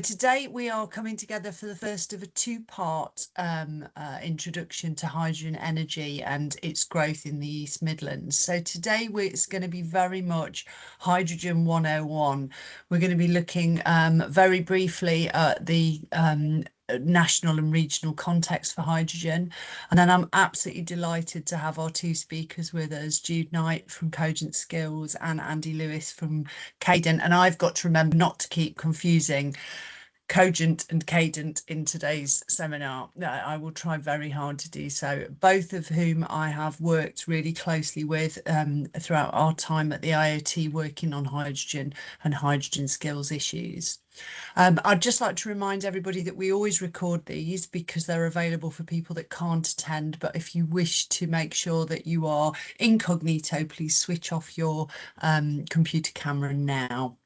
Today we are coming together for the first of a two-part introduction to hydrogen energy and its growth in the East Midlands. So today it's going to be very much Hydrogen 101. We're going to be looking very briefly at the national and regional context for hydrogen, and then I'm absolutely delighted to have our two speakers with us, Jude Knight from Cogent Skills and Andy Lewis from Cadent. And I've got to remember not to keep confusing Cogent and Cadent in today's seminar. I will try very hard to do so, both of whom I have worked really closely with throughout our time at the IoT working on hydrogen and hydrogen skills issues. I'd just like to remind everybody that we always record these because they're available for people that can't attend, but if you wish to make sure that you are incognito, please switch off your computer camera now.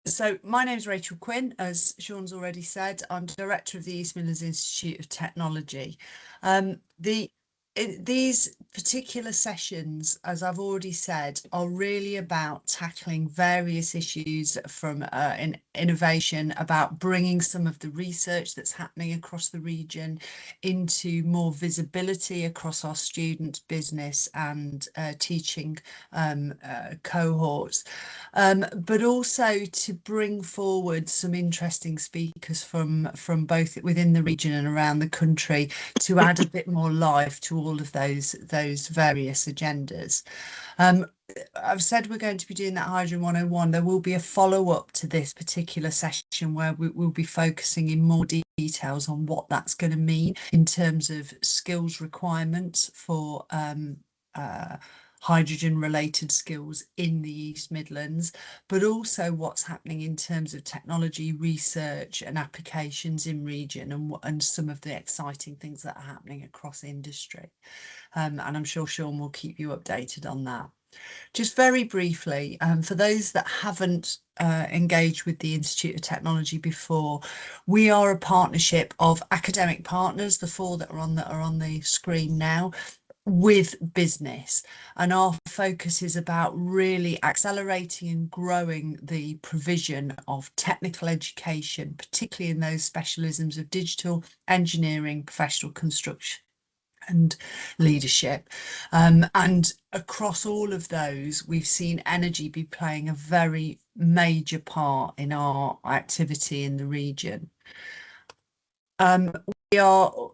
So my name is Rachel Quinn, as Sean's already said. I'm Director of the East Midlands Institute of Technology. These particular sessions, as I've already said, are really about tackling various issues from innovation, about bringing some of the research that's happening across the region into more visibility across our student, business and teaching cohorts, but also to bring forward some interesting speakers from both within the region and around the country to add a bit more life to all of those various agendas. I've said we're going to be doing that Hydrogen 101. There will be a follow-up to this particular session where we'll be focusing in more details on what that's going to mean in terms of skills requirements for hydrogen related skills in the East Midlands, but also what's happening in terms of technology research and applications in region, and some of the exciting things that are happening across industry. And I'm sure Sean will keep you updated on that. Just very briefly, for those that haven't engaged with the Institute of Technology before, we are a partnership of academic partners, the four that are on the screen now, with business, and our focus is about really accelerating and growing the provision of technical education, particularly in those specialisms of digital engineering, professional construction and leadership, and across all of those we've seen energy be playing a very major part in our activity in the region. We are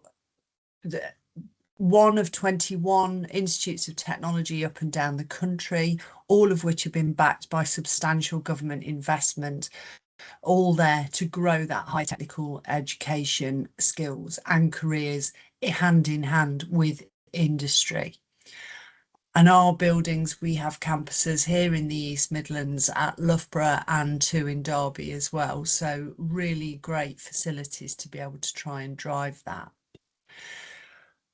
one of 21 institutes of technology up and down the country, all of which have been backed by substantial government investment, all there to grow that high technical education skills and careers hand in hand with industry. And our buildings, we have campuses here in the East Midlands at Loughborough and two in Derby as well. So really great facilities to be able to try and drive that.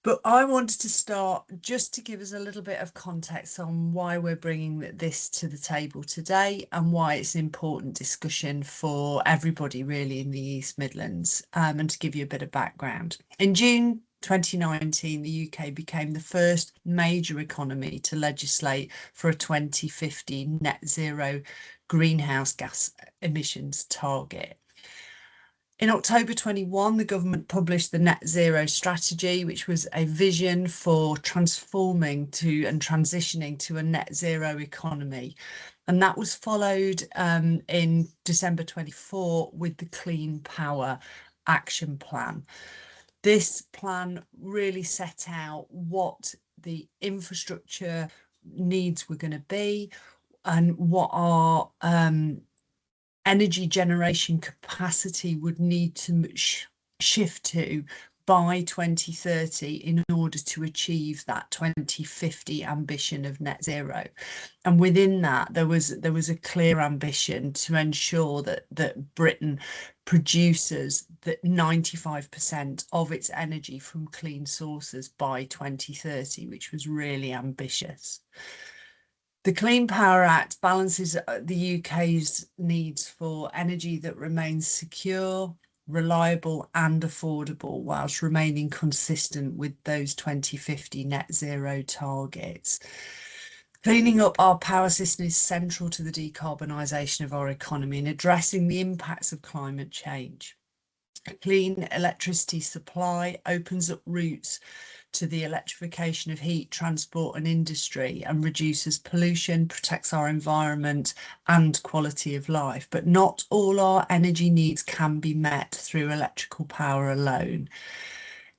But I wanted to start just to give us a little bit of context on why we're bringing this to the table today and why it's an important discussion for everybody really in the East Midlands, and to give you a bit of background. In June 2019, the UK became the first major economy to legislate for a 2050 net zero greenhouse gas emissions target. In October 21, the government published the Net Zero Strategy, which was a vision for transforming to and transitioning to a net zero economy. And that was followed in December 24 with the Clean Power Action Plan. This plan really set out what the infrastructure needs were going to be and what our energy generation capacity would need to shift to by 2030 in order to achieve that 2050 ambition of net zero. And within that, there was a clear ambition to ensure that Britain produces that 95% of its energy from clean sources by 2030, which was really ambitious. The Clean Power Act balances the UK's needs for energy that remains secure, reliable and affordable, whilst remaining consistent with those 2050 net zero targets. Cleaning up our power system is central to the decarbonisation of our economy and addressing the impacts of climate change. A clean electricity supply opens up routes to the electrification of heat, transport and industry, and reduces pollution, protects our environment and quality of life. But not all our energy needs can be met through electrical power alone.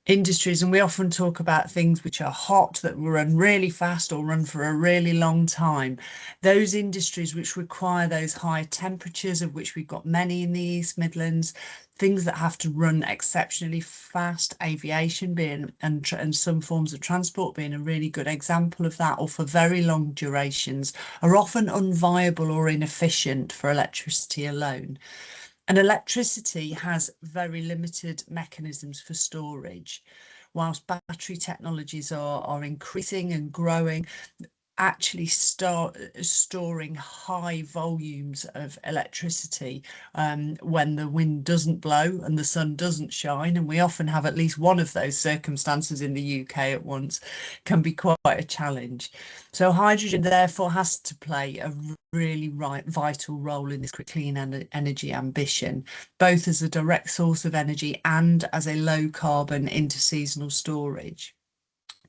Industries, and we often talk about things which are hot, that will run really fast or run for a really long time. Those industries which require those high temperatures, of which we've got many in the East Midlands, things that have to run exceptionally fast, aviation being and some forms of transport being a really good example of that, or for very long durations, are often unviable or inefficient for electricity alone. And electricity has very limited mechanisms for storage. Whilst battery technologies are increasing and growing, actually storing high volumes of electricity when the wind doesn't blow and the sun doesn't shine, and we often have at least one of those circumstances in the UK at once, can be quite a challenge. So hydrogen therefore has to play a really vital role in this clean energy ambition, both as a direct source of energy and as a low carbon interseasonal storage.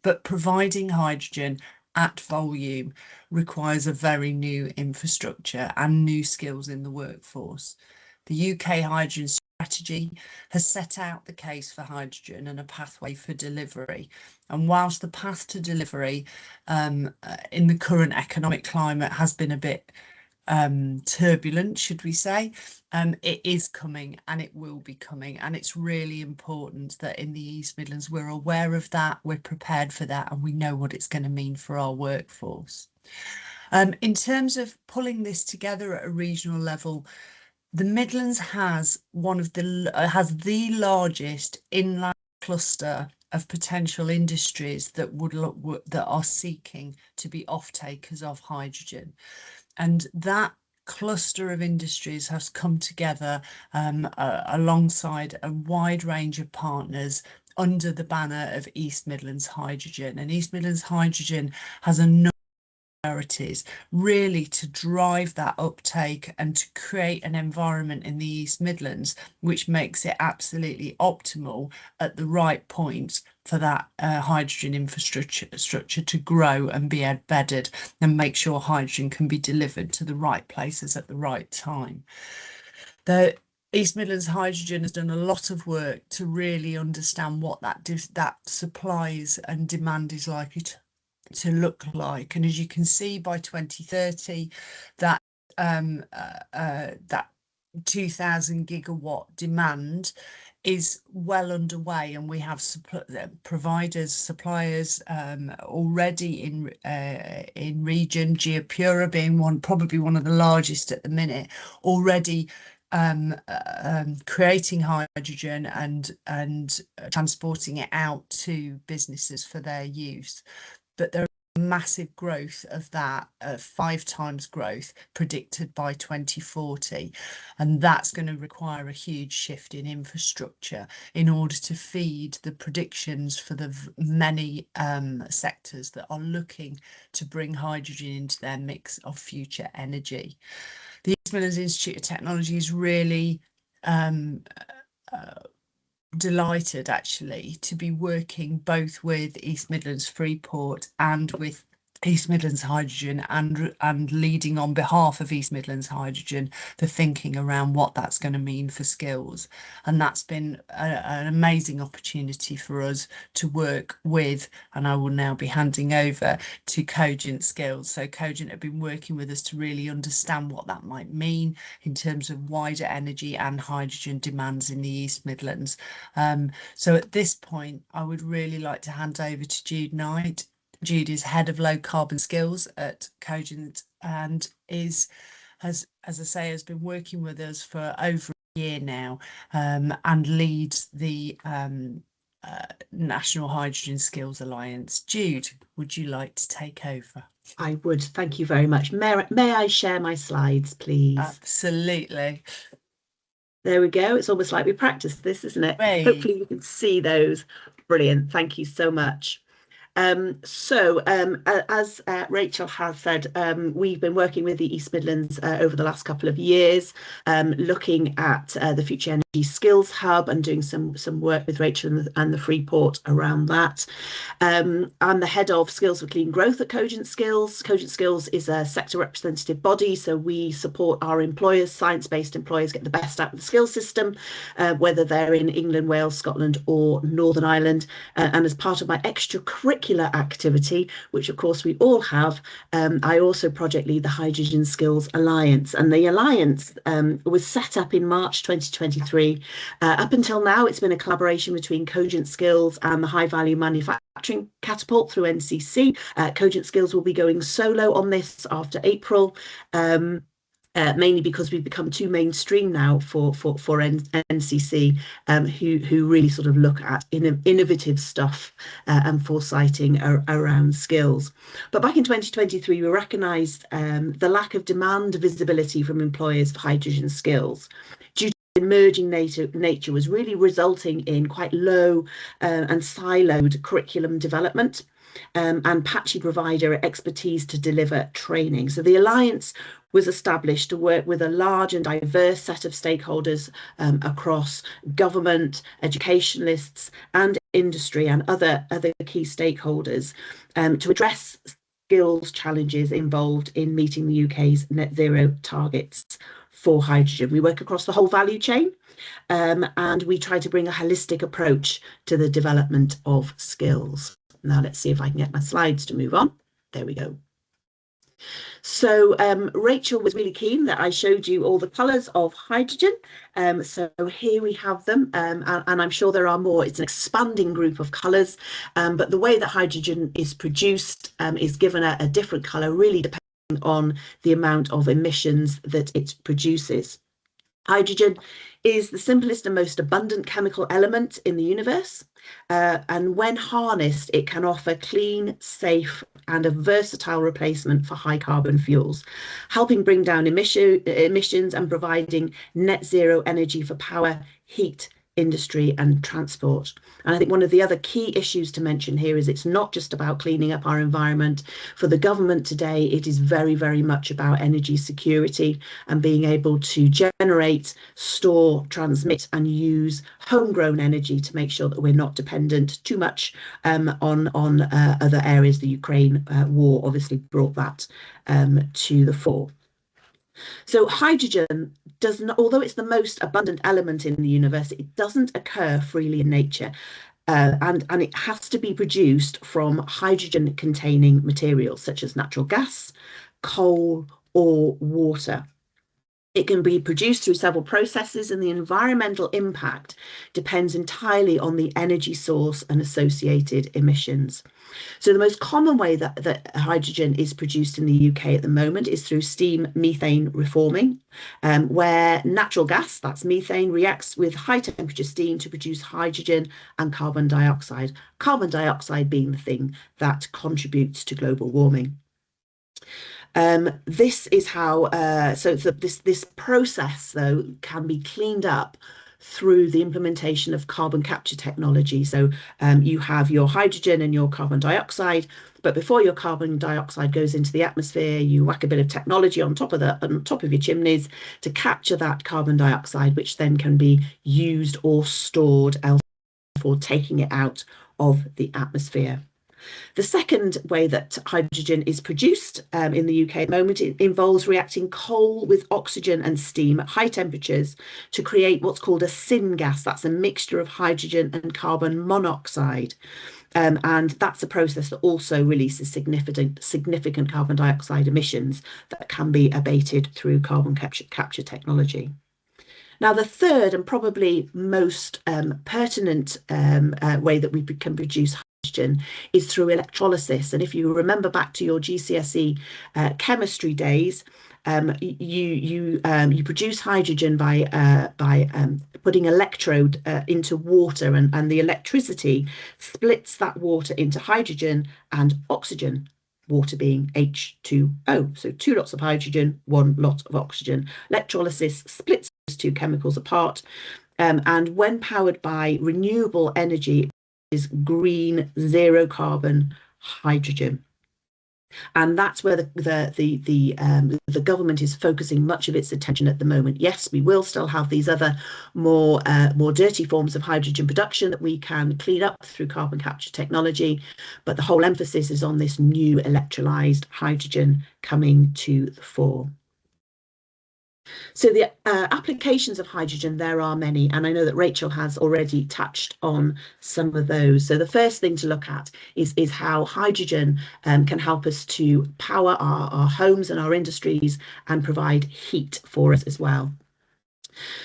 But providing hydrogen at volume requires a very new infrastructure and new skills in the workforce. The UK hydrogen strategy has set out the case for hydrogen and a pathway for delivery. And whilst the path to delivery in the current economic climate has been a bit turbulent, should we say, it is coming and it will be coming, and it's really important that in the East Midlands we're aware of that, we're prepared for that, and we know what it's going to mean for our workforce. In terms of pulling this together at a regional level, the Midlands has the largest inland cluster of potential industries that that are seeking to be off-takers of hydrogen. And that cluster of industries has come together alongside a wide range of partners under the banner of East Midlands Hydrogen. And East Midlands Hydrogen has a number of priorities really to drive that uptake and to create an environment in the East Midlands which makes it absolutely optimal at the right point for that hydrogen infrastructure to grow and be embedded, and make sure hydrogen can be delivered to the right places at the right time. The East Midlands Hydrogen has done a lot of work to really understand what that supplies and demand is likely to look like. And as you can see, by 2030, that that 2,000 gigawatt demand is well underway, and we have suppliers already in region. Geopura being probably one of the largest at the minute, already creating hydrogen and transporting it out to businesses for their use. But there is massive growth of that, 5 times growth predicted by 2040, and that's going to require a huge shift in infrastructure in order to feed the predictions for the many sectors that are looking to bring hydrogen into their mix of future energy. The East Midlands Institute of Technology is really delighted actually to be working both with East Midlands Freeport and with East Midlands Hydrogen, and leading on behalf of East Midlands Hydrogen the thinking around what that's going to mean for skills. And that's been an amazing opportunity for us to work with, and I will now be handing over to Cogent Skills. So Cogent have been working with us to really understand what that might mean in terms of wider energy and hydrogen demands in the East Midlands. So at this point I would really like to hand over to Jude Knight. Jude is head of low carbon skills at Cogent and has, as I say, has been working with us for over a year now, and leads the National Hydrogen Skills Alliance. Jude, would you like to take over? I would, thank you very much. May I share my slides, please? Absolutely. There we go. It's almost like we practiced this, isn't it? Great. Hopefully you can see those. Brilliant. Thank you so much. As Rachel has said, we've been working with the East Midlands over the last couple of years, looking at the Future Energy Skills Hub and doing some work with Rachel and the Freeport around that. I'm the head of Skills for Clean Growth at Cogent Skills. Cogent Skills is a sector representative body, so we support our employers, science-based employers, get the best out of the skills system, whether they're in England, Wales, Scotland, or Northern Ireland. And as part of my extracurricular activity, which of course we all have, I also project lead the Hydrogen Skills Alliance. And the Alliance was set up in March 2023. Up until now, it's been a collaboration between Cogent Skills and the High Value Manufacturing Catapult through NCC. Cogent Skills will be going solo on this after April. Mainly because we've become too mainstream now for NCC, who really sort of look at innovative stuff and foresighting around skills. But back in 2023, we recognised the lack of demand visibility from employers for hydrogen skills. Due to emerging nature was really resulting in quite low and siloed curriculum development. And patchy provider expertise to deliver training. So the Alliance was established to work with a large and diverse set of stakeholders across government, educationalists, and industry and other key stakeholders to address skills challenges involved in meeting the UK's net zero targets for hydrogen. We work across the whole value chain. And we try to bring a holistic approach to the development of skills. Now let's see if I can get my slides to move on. There we go. So Rachel was really keen that I showed you all the colours of hydrogen. So here we have them, and I'm sure there are more. It's an expanding group of colours, but the way that hydrogen is produced is given a different colour, really depending on the amount of emissions that it produces. Hydrogen is the simplest and most abundant chemical element in the universe. And when harnessed, it can offer clean, safe, and a versatile replacement for high carbon fuels, helping bring down emissions and providing net zero energy for power, heat, industry and transport. And I think one of the other key issues to mention here is it's not just about cleaning up our environment. For the government today, it is very, very much about energy security and being able to generate, store, transmit and use homegrown energy to make sure that we're not dependent too much on other areas. The Ukraine war obviously brought that to the fore. So hydrogen does not, although it's the most abundant element in the universe, it doesn't occur freely in nature. And it has to be produced from hydrogen containing materials such as natural gas, coal or water. It can be produced through several processes, and the environmental impact depends entirely on the energy source and associated emissions. So the most common way that hydrogen is produced in the UK at the moment is through steam methane reforming, where natural gas, that's methane, reacts with high temperature steam to produce hydrogen and carbon dioxide being the thing that contributes to global warming. This is how, this process, though, can be cleaned up through the implementation of carbon capture technology. So you have your hydrogen and your carbon dioxide, but before your carbon dioxide goes into the atmosphere, you whack a bit of technology on top of your chimneys to capture that carbon dioxide, which then can be used or stored elsewhere for taking it out of the atmosphere. The second way that hydrogen is produced in the UK at the moment, it involves reacting coal with oxygen and steam at high temperatures to create what's called a syngas. That's a mixture of hydrogen and carbon monoxide. And that's a process that also releases significant carbon dioxide emissions that can be abated through carbon capture technology. Now, the third and probably most pertinent way that we can produce hydrogen is through electrolysis. And if you remember back to your GCSE chemistry days, you produce hydrogen by putting electrode into water, and the electricity splits that water into hydrogen and oxygen, water being H2O. So 2 lots of hydrogen, 1 lot of oxygen. Electrolysis splits those 2 chemicals apart. And when powered by renewable energy, is green, zero carbon hydrogen. And that's where the government is focusing much of its attention at the moment. Yes, we will still have these other more dirty forms of hydrogen production that we can clean up through carbon capture technology, but the whole emphasis is on this new electrolyzed hydrogen coming to the fore. So the applications of hydrogen, there are many, and I know that Rachel has already touched on some of those. So the first thing to look at is how hydrogen can help us to power our homes and our industries and provide heat for us as well.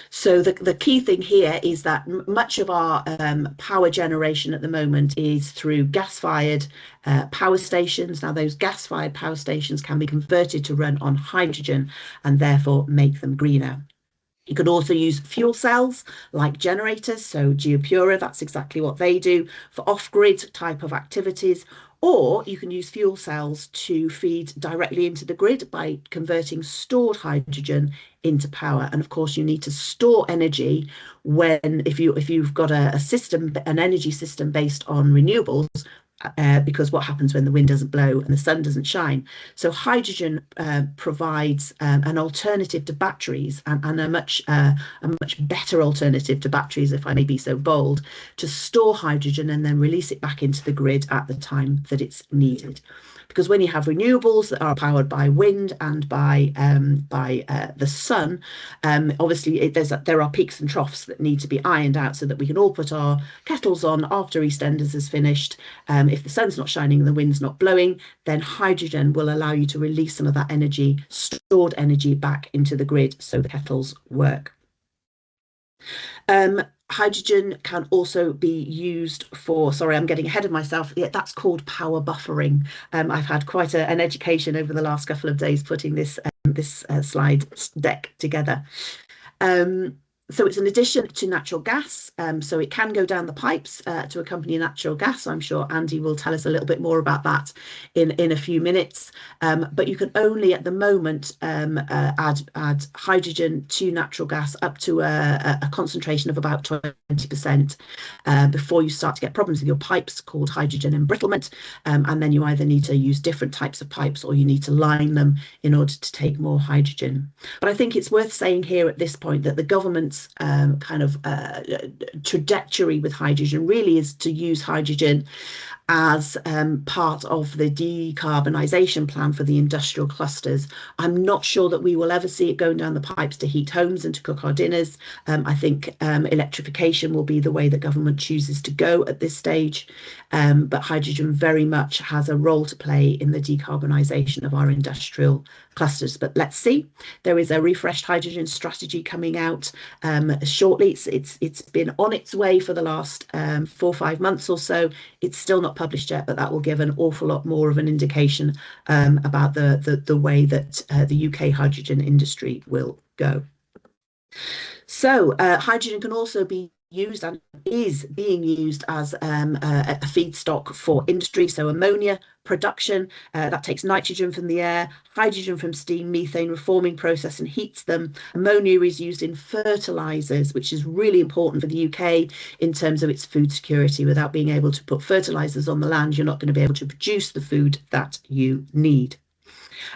So the key thing here is that much of our power generation at the moment is through gas-fired power stations. Now, those gas-fired power stations can be converted to run on hydrogen and therefore make them greener. You could also use fuel cells like generators, so GeoPura, that's exactly what they do for off-grid type of activities. Or you can use fuel cells to feed directly into the grid by converting stored hydrogen into power. And of course, you need to store energy if you've got a system, an energy system based on renewables. Because what happens when the wind doesn't blow and the sun doesn't shine? So hydrogen provides an alternative to batteries and a much better alternative to batteries, if I may be so bold, to store hydrogen and then release it back into the grid at the time that it's needed. Because when you have renewables that are powered by wind and by the sun, obviously there are peaks and troughs that need to be ironed out so that we can all put our kettles on after EastEnders is finished. If the sun's not shining and the wind's not blowing, then hydrogen will allow you to release some of that energy, stored energy, back into the grid so the kettles work. Hydrogen can also be used for, sorry, I'm getting ahead of myself. Yeah, that's called power buffering. I've had quite an education over the last couple of days putting this slide deck together. So it's an addition to natural gas. So it can go down the pipes to accompany natural gas. I'm sure Andy will tell us a little bit more about that in a few minutes. But you can only at the moment add hydrogen to natural gas up to a concentration of about 20% before you start to get problems with your pipes called hydrogen embrittlement. And then you either need to use different types of pipes or you need to line them in order to take more hydrogen. But I think it's worth saying here at this point that the government's trajectory with hydrogen really is to use hydrogen as part of the decarbonisation plan for the industrial clusters. I'm not sure that we will ever see it going down the pipes to heat homes and to cook our dinners. I think electrification will be the way that government chooses to go at this stage. But hydrogen very much has a role to play in the decarbonisation of our industrial clusters. But let's see. There is a refreshed hydrogen strategy coming out shortly. It's been on its way for the last 4 or 5 months or so. It's still not published yet, but that will give an awful lot more of an indication about the way that the UK hydrogen industry will go. So hydrogen can also be used and is being used as a feedstock for industry. So ammonia production, that takes nitrogen from the air, hydrogen from steam, methane, reforming process and heats them. Ammonia is used in fertilizers, which is really important for the UK in terms of its food security. Without being able to put fertilizers on the land, you're not going to be able to produce the food that you need.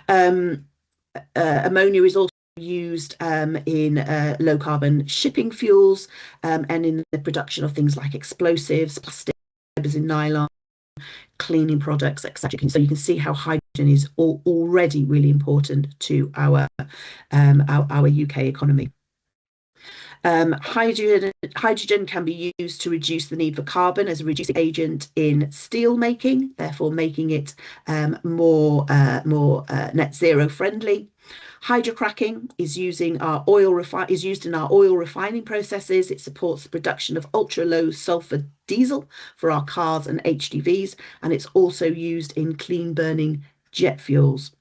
Ammonia is also used in low carbon shipping fuels and in the production of things like explosives, plastic fibers in nylon, cleaning products, etc. So you can see how hydrogen is already really important to our UK economy. Hydrogen can be used to reduce the need for carbon as a reducing agent in steel making, therefore making it more net zero friendly. Hydrocracking is used in our oil refining processes. It supports the production of ultra low sulfur diesel for our cars and HGVs, and it's also used in clean burning jet fuels.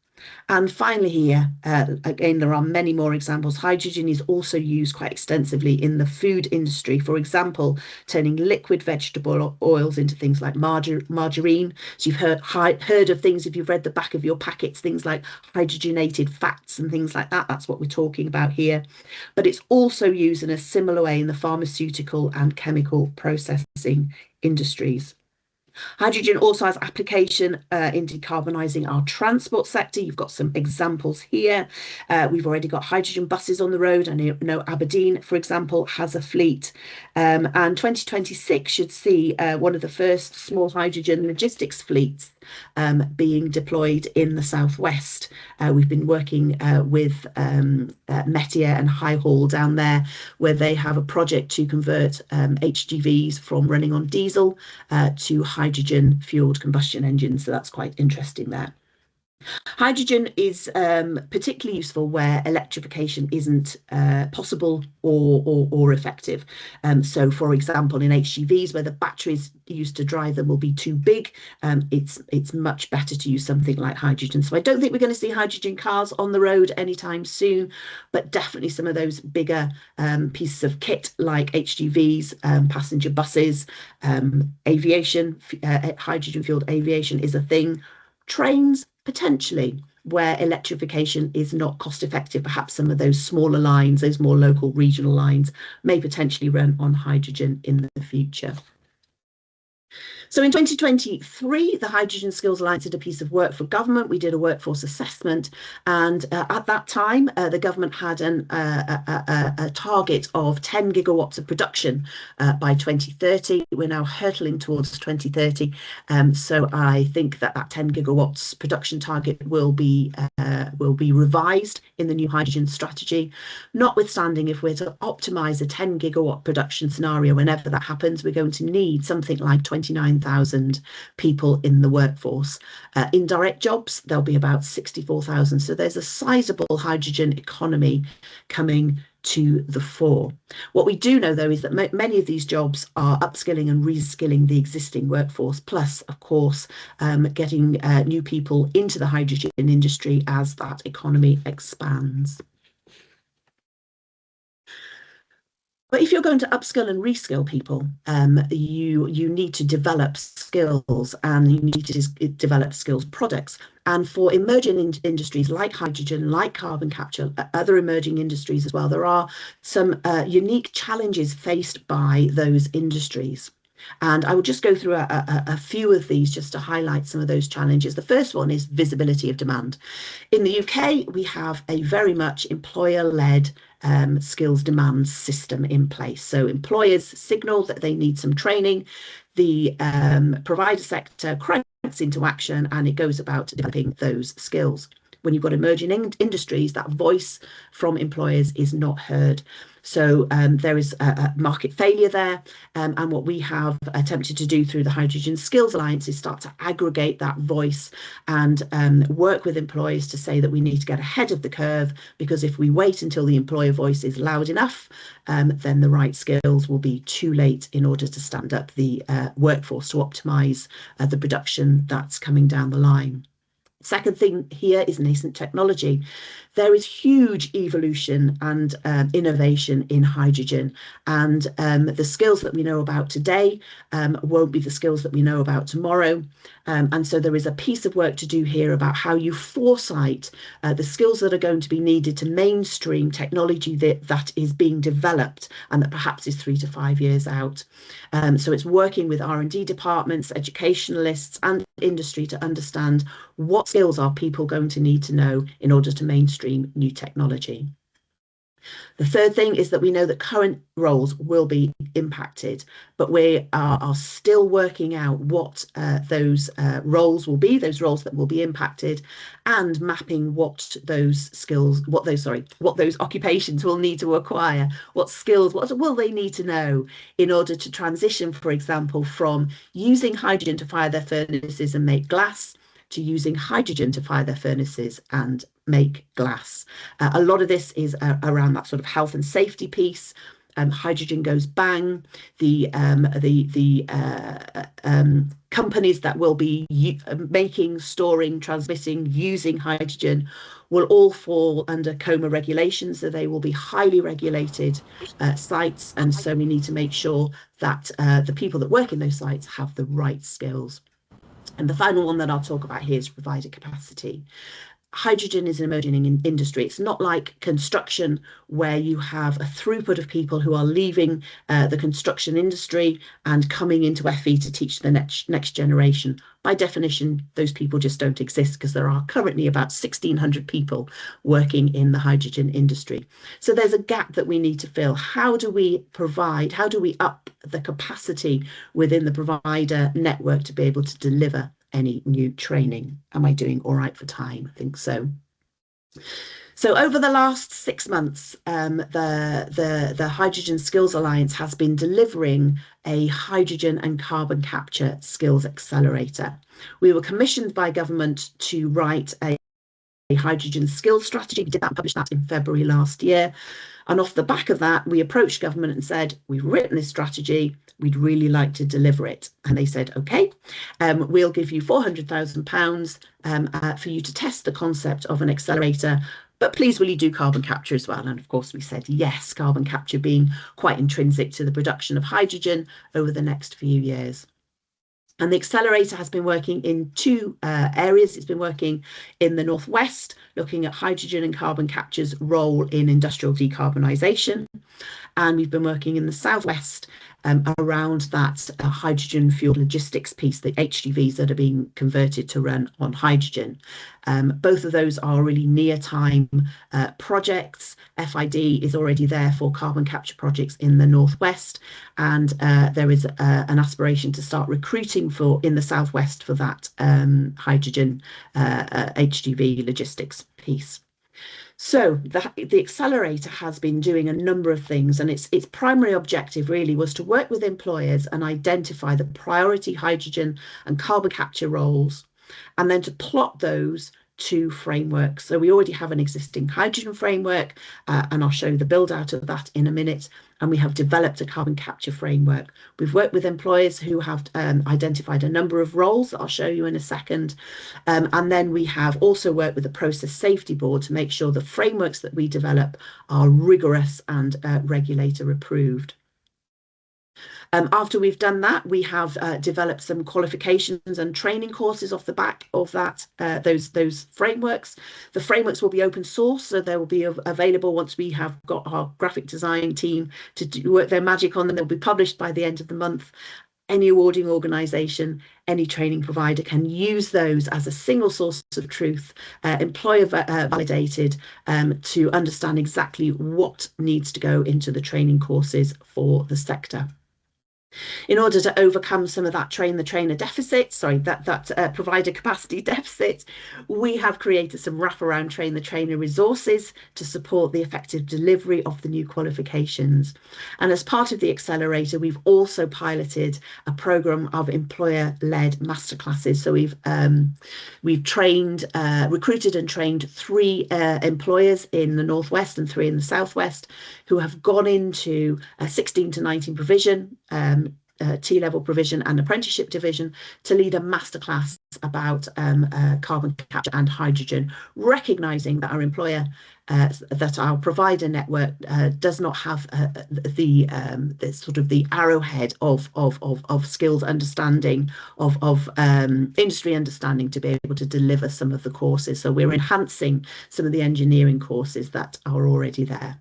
And finally here, again, there are many more examples. Hydrogen is also used quite extensively in the food industry. For example, turning liquid vegetable oils into things like margarine. So you've heard of things, if you've read the back of your packets, things like hydrogenated fats and things like that. That's what we're talking about here. But it's also used in a similar way in the pharmaceutical and chemical processing industries. Hydrogen also has application in decarbonising our transport sector. You've got some examples here. We've already got hydrogen buses on the road. I know Aberdeen, for example, has a fleet. And 2026 should see one of the first small hydrogen logistics fleets being deployed in the southwest. We've been working with Metier and High Hall down there, where they have a project to convert HGVs from running on diesel to hydrogen fueled combustion engines. So that's quite interesting there. Hydrogen is particularly useful where electrification isn't possible or effective. So, for example, in HGVs where the batteries used to drive them will be too big, it's much better to use something like hydrogen. So I don't think we're going to see hydrogen cars on the road anytime soon, but definitely some of those bigger pieces of kit like HGVs, passenger buses, aviation, hydrogen-fueled aviation is a thing. Trains, potentially, where electrification is not cost effective. Perhaps some of those smaller lines, those more local regional lines, may potentially run on hydrogen in the future. So in 2023, the Hydrogen Skills Alliance did a piece of work for government. We did a workforce assessment, and at that time, the government had a target of 10 gigawatts of production by 2030. We're now hurtling towards 2030, so I think that 10 gigawatts production target will be revised in the new hydrogen strategy. Notwithstanding, if we're to optimise a 10 gigawatt production scenario, whenever that happens, we're going to need something like 29,000 people in the workforce. Indirect jobs, there'll be about 64,000. So there's a sizable hydrogen economy coming to the fore. What we do know, though, is that many of these jobs are upskilling and reskilling the existing workforce, plus, of course, getting new people into the hydrogen industry as that economy expands. But if you're going to upskill and reskill people, you need to develop skills, and you need to develop skills products. And for emerging industries like hydrogen, like carbon capture, other emerging industries as well, there are some unique challenges faced by those industries. And I will just go through a few of these just to highlight some of those challenges. The first one is visibility of demand. In the UK, we have a very much employer-led skills demand system in place. So employers signal that they need some training. The provider sector cranks into action, and it goes about developing those skills. When you've got emerging industries, that voice from employers is not heard. So there is a market failure there. And what we have attempted to do through the Hydrogen Skills Alliance is start to aggregate that voice and work with employers to say that we need to get ahead of the curve, because if we wait until the employer voice is loud enough, then the right skills will be too late in order to stand up the workforce to optimise the production that's coming down the line. Second thing here is nascent technology. There is huge evolution and innovation in hydrogen, and the skills that we know about today won't be the skills that we know about tomorrow. And so there is a piece of work to do here about how you foresight the skills that are going to be needed to mainstream technology that is being developed and that perhaps is 3 to 5 years out. So it's working with R&D departments, educationalists and industry to understand what skills are people going to need to know in order to mainstream new technology. The third thing is that we know that current roles will be impacted, but we are still working out what those roles will be, those roles that will be impacted, and mapping what those skills, what those occupations will need to acquire, what skills, what will they need to know in order to transition, for example, from using hydrogen to fire their furnaces and make glass to using hydrogen to fire their furnaces and make glass. A lot of this is around that sort of health and safety piece. Hydrogen goes bang. The companies that will be making, storing, transmitting, using hydrogen will all fall under COMA regulations, so they will be highly regulated sites, and so we need to make sure that the people that work in those sites have the right skills. And the final one that I'll talk about here is provider capacity. hydrogen is an emerging industry. It's not like construction, where you have a throughput of people who are leaving the construction industry and coming into FE to teach the next generation. By definition, those people just don't exist, because there are currently about 1,600 people working in the hydrogen industry. So there's a gap that we need to fill. How do we up the capacity within the provider network to be able to deliver any new training? Am I doing all right for time? I think so. So over the last 6 months, the Hydrogen Skills Alliance has been delivering a hydrogen and carbon capture skills accelerator. We were commissioned by government to write a hydrogen skills strategy. We did that and published that in February last year. And off the back of that, we approached government and said, we've written this strategy, we'd really like to deliver it. And they said, okay, we'll give you £400,000 for you to test the concept of an accelerator, but please will you do carbon capture as well? And of course we said yes, carbon capture being quite intrinsic to the production of hydrogen over the next few years. And the accelerator has been working in two areas. It's been working in the Northwest, looking at hydrogen and carbon capture's role in industrial decarbonisation. And we've been working in the Southwest around that hydrogen fuel logistics piece, the HGVs that are being converted to run on hydrogen. Both of those are really near-time projects. FID is already there for carbon capture projects in the Northwest, and there is an aspiration to start recruiting in the Southwest for that hydrogen HGV logistics piece. So the accelerator has been doing a number of things, and its primary objective really was to work with employers and identify the priority hydrogen and carbon capture roles, and then to plot those to frameworks. So we already have an existing hydrogen framework, and I'll show you the build out of that in a minute. And we have developed a carbon capture framework. We've worked with employers who have identified a number of roles that I'll show you in a second. And then we have also worked with the Process Safety Board to make sure the frameworks that we develop are rigorous and regulator approved. After we've done that, we have developed some qualifications and training courses off the back of that, those frameworks. The frameworks will be open source, so they will be available once we have got our graphic design team to work their magic on them. They'll be published by the end of the month. Any awarding organisation, any training provider can use those as a single source of truth, employer validated, to understand exactly what needs to go into the training courses for the sector. In order to overcome some of that train-the-trainer deficit, that provider capacity deficit, we have created some wraparound train-the-trainer resources to support the effective delivery of the new qualifications. And as part of the accelerator, we've also piloted a programme of employer-led masterclasses. So we've recruited and trained 3 employers in the Northwest and 3 in the Southwest who have gone into 16 to 19 provision, T-level provision and apprenticeship division to lead a masterclass about carbon capture and hydrogen, recognising that our employer, that our provider network does not have the sort of the arrowhead of skills understanding, of industry understanding to be able to deliver some of the courses. So we're enhancing some of the engineering courses that are already there.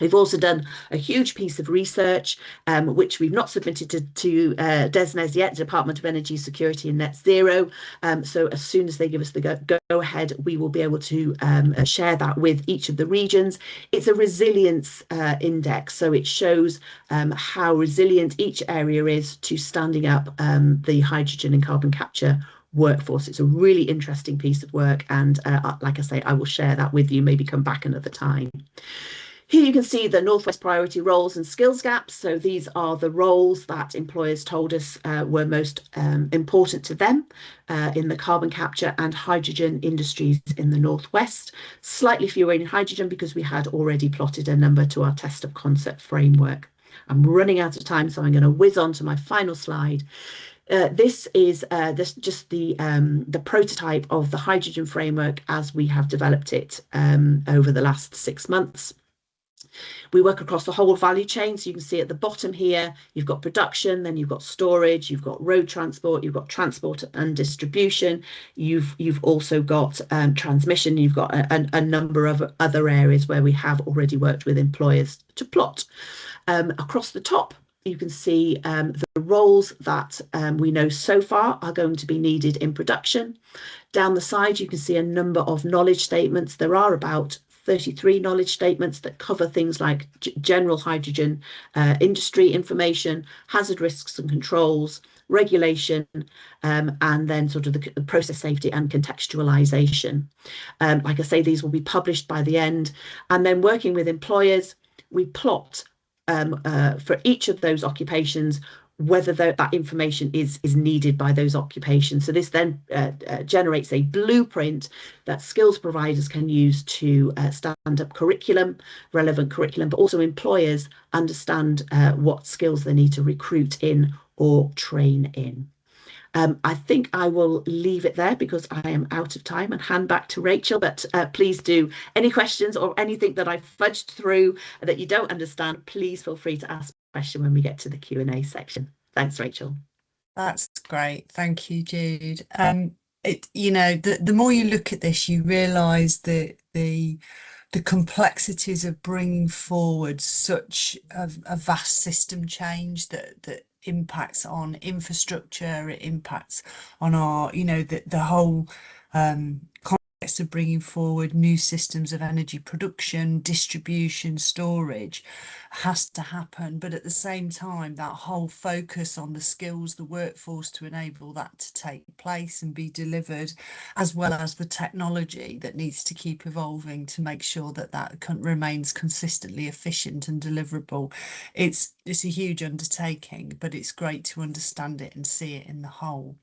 We've also done a huge piece of research, which we've not submitted to DESNZ yet, Department of Energy Security and Net Zero. So as soon as they give us the go ahead, we will be able to share that with each of the regions. It's a resilience index, so it shows how resilient each area is to standing up the hydrogen and carbon capture workforce. It's a really interesting piece of work, and like I say, I will share that with you, maybe come back another time. Here you can see the Northwest priority roles and skills gaps. So these are the roles that employers told us were most important to them in the carbon capture and hydrogen industries in the Northwest. Slightly fewer in hydrogen because we had already plotted a number to our test of concept framework. I'm running out of time, so I'm going to whiz on to my final slide. This is just the prototype of the hydrogen framework as we have developed it over the last 6 months. We work across the whole value chain. So you can see at the bottom here, you've got production, then you've got storage, you've got road transport, you've got transport and distribution. You've also got transmission. You've got a number of other areas where we have already worked with employers to plot. Across the top, you can see the roles that we know so far are going to be needed in production. Down the side, you can see a number of knowledge statements. There are about 33 knowledge statements that cover things like general hydrogen industry information, hazard risks and controls, regulation, and then sort of the process safety and contextualization. Like I say, these will be published by the end. And then working with employers, we plot for each of those occupations whether that information is needed by those occupations. So this then generates a blueprint that skills providers can use to stand up curriculum, relevant curriculum, but also employers understand what skills they need to recruit in or train in. I think I will leave it there because I am out of time and hand back to Rachel, but please do, any questions or anything that I fudged through that you don't understand, please feel free to ask a question when we get to the Q&A section. Thanks, Rachel. That's great. Thank you, Jude. The more you look at this, you realise that the complexities of bringing forward such a vast system change that impacts on infrastructure, it impacts on our, the whole context of bringing forward new systems of energy production, distribution, storage has to happen. But at the same time, that whole focus on the skills, the workforce to enable that to take place and be delivered, as well as the technology that needs to keep evolving to make sure that remains consistently efficient and deliverable. It's a huge undertaking, but it's great to understand it and see it in the whole.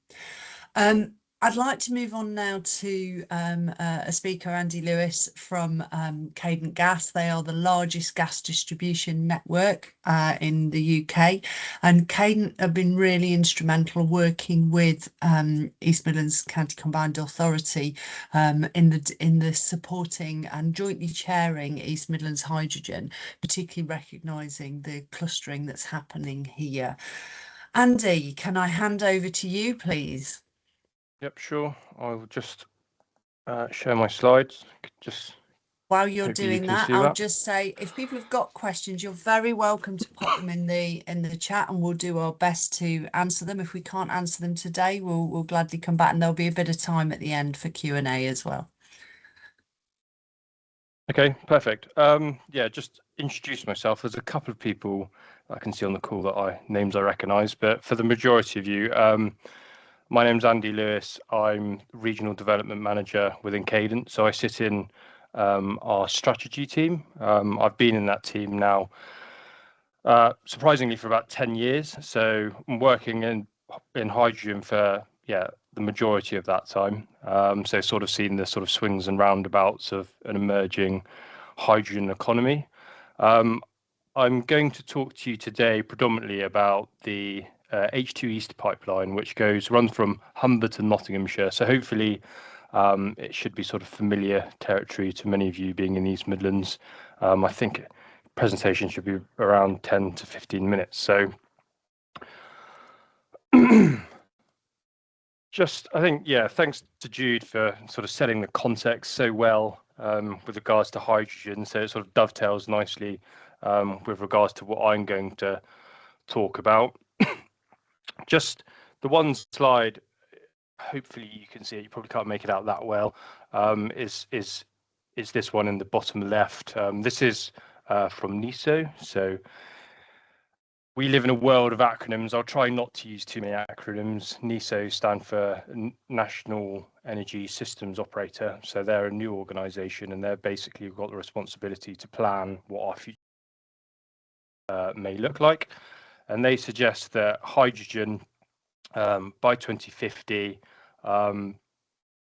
I'd like to move on now to a speaker, Andy Lewis from Cadent Gas. They are the largest gas distribution network in the UK, and Cadent have been really instrumental working with East Midlands County Combined Authority in the supporting and jointly chairing East Midlands Hydrogen, particularly recognising the clustering that's happening here. Andy, can I hand over to you, please? Yep, sure. I will just share my slides. While you're doing that, I'll just say, if people have got questions, you're very welcome to pop them in the chat, and we'll do our best to answer them. If we can't answer them today, we'll gladly come back, and there'll be a bit of time at the end for Q&A as well. Okay, perfect. Yeah, just introduce myself. There's a couple of people I can see on the call that names I recognise, but for the majority of you, my name's Andy Lewis. I'm Regional Development Manager within Cadent. So I sit in our strategy team. I've been in that team now, surprisingly, for about 10 years. So I'm working in hydrogen for, the majority of that time. So sort of seen the sort of swings and roundabouts of an emerging hydrogen economy. I'm going to talk to you today predominantly about the H2 East pipeline, which runs from Humber to Nottinghamshire. So hopefully it should be sort of familiar territory to many of you being in East Midlands. I think presentation should be around 10 to 15 minutes. So thanks to Jude for sort of setting the context so well with regards to hydrogen. So it sort of dovetails nicely with regards to what I'm going to talk about. Just the one slide, hopefully you can see it, you probably can't make it out that well, is this one in the bottom left. This is from NESO. So we live in a world of acronyms. I'll try not to use too many acronyms. NESO stand for National Energy Systems Operator. So they're a new organisation, and they're basically got the responsibility to plan what our future may look like. And they suggest that hydrogen by 2050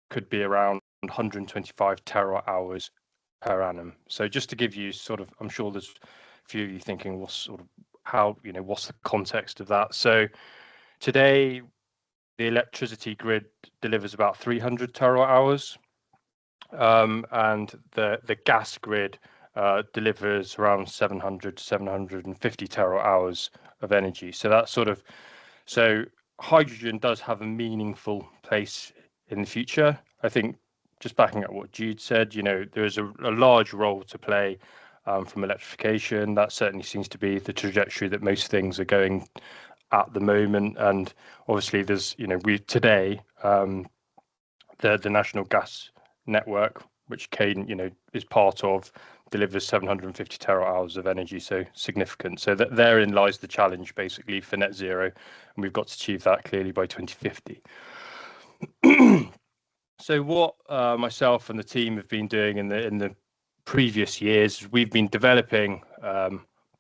could be around 125 terawatt hours per annum. So just to give you sort of, I'm sure there's a few of you thinking, what's the context of that? So today, the electricity grid delivers about 300 terawatt hours, and the gas grid delivers around 700 to 750 terawatt hours of energy. So that's so hydrogen does have a meaningful place in the future. I think just backing up what Jude said, there is a large role to play from electrification. That certainly seems to be the trajectory that most things are going at the moment. And obviously there's, today, the national gas network, which Cadent, is part of, delivers 750 terawatt hours of energy, so significant. So therein lies the challenge, basically, for net zero, and we've got to achieve that clearly by 2050. So what myself and the team have been doing in the previous years, we've been developing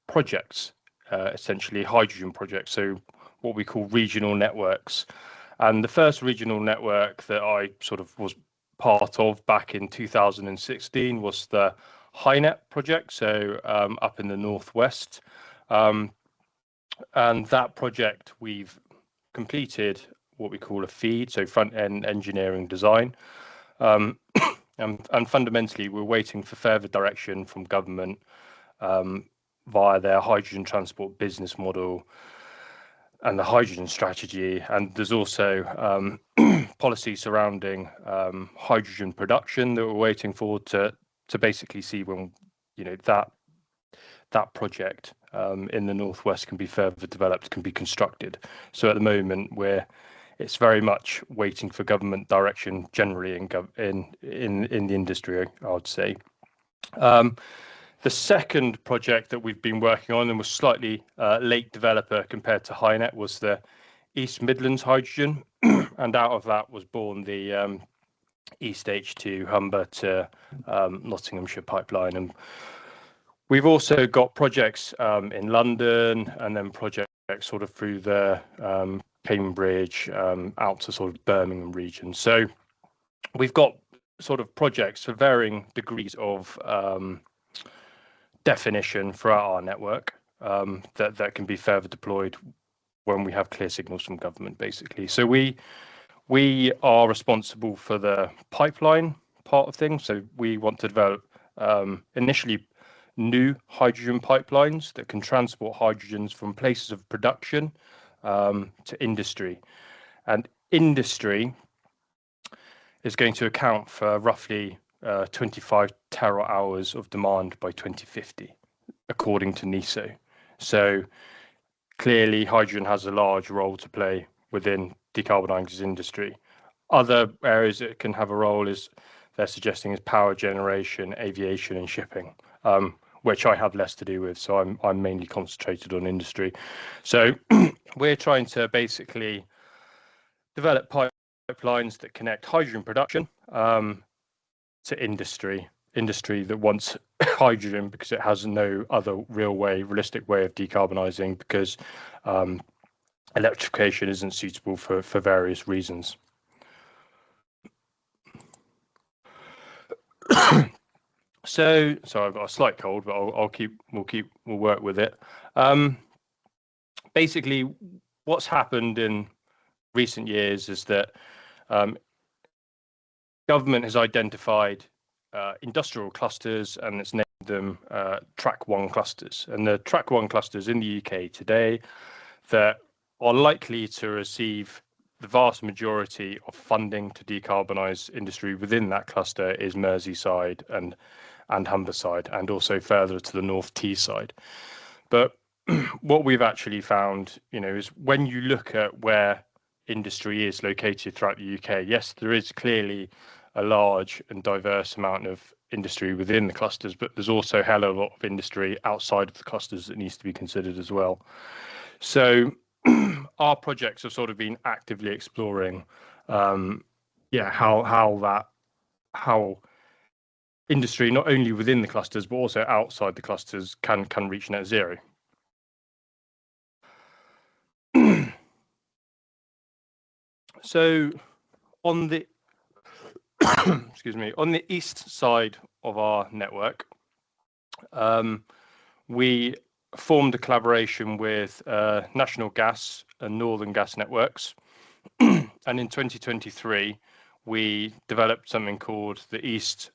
projects, essentially hydrogen projects, so what we call regional networks. And the first regional network that I sort of was part of back in 2016 was the HyNet project, so up in the northwest. And that project, we've completed what we call a FEED, so front-end engineering design. And fundamentally, we're waiting for further direction from government via their hydrogen transport business model and the hydrogen strategy. And there's also policy surrounding hydrogen production that we're waiting for to basically see when that project in the northwest can be further developed, can be constructed. So at the moment, it's very much waiting for government direction generally in the industry, I would say. The second project that we've been working on and was slightly late developer compared to HyNet was the East Midlands hydrogen, and out of that was born the East H2 Humber to Nottinghamshire pipeline. And we've also got projects in London, and then projects sort of through the Cambridge out to sort of Birmingham region. So we've got sort of projects for varying degrees of definition throughout our network that can be further deployed when we have clear signals from government, basically. So we are responsible for the pipeline part of things. So we want to develop initially new hydrogen pipelines that can transport hydrogens from places of production to industry. And industry is going to account for roughly 25 terawatt hours of demand by 2050, according to NESO. So clearly, hydrogen has a large role to play within decarbonising industry. Other areas it can have a role is they're suggesting is power generation, aviation, and shipping, which I have less to do with. So I'm mainly concentrated on industry. So we're trying to basically develop pipelines that connect hydrogen production to industry that wants hydrogen because it has no other realistic way of decarbonising, because electrification isn't suitable for various reasons. So I've got a slight cold, but we'll work with it. Basically, what's happened in recent years is that government has identified industrial clusters, and it's named them Track 1 clusters. And the Track 1 clusters in the UK today that are likely to receive the vast majority of funding to decarbonise industry within that cluster is Merseyside and Humberside, and also further to the North Teesside. But what we've actually found, is when you look at where industry is located throughout the UK, yes, there is clearly a large and diverse amount of industry within the clusters, but there's also a hell of a lot of industry outside of the clusters that needs to be considered as well. So our projects have sort of been actively exploring how industry, not only within the clusters but also outside the clusters, can reach net zero. So on the on the east side of our network, we formed a collaboration with National Gas and Northern Gas Networks, and in 2023 we developed something called the East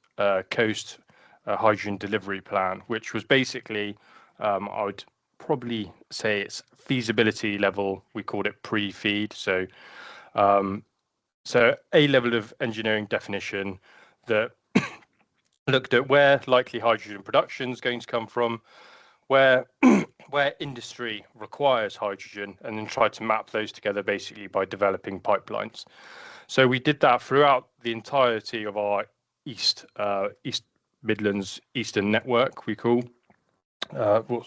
Coast hydrogen delivery plan, which was basically, I would probably say it's feasibility level. We called it pre-feed. So a level of engineering definition that looked at where likely hydrogen production is going to come from, where industry requires hydrogen, and then tried to map those together basically by developing pipelines. So we did that throughout the entirety of our East Midlands Eastern network, we call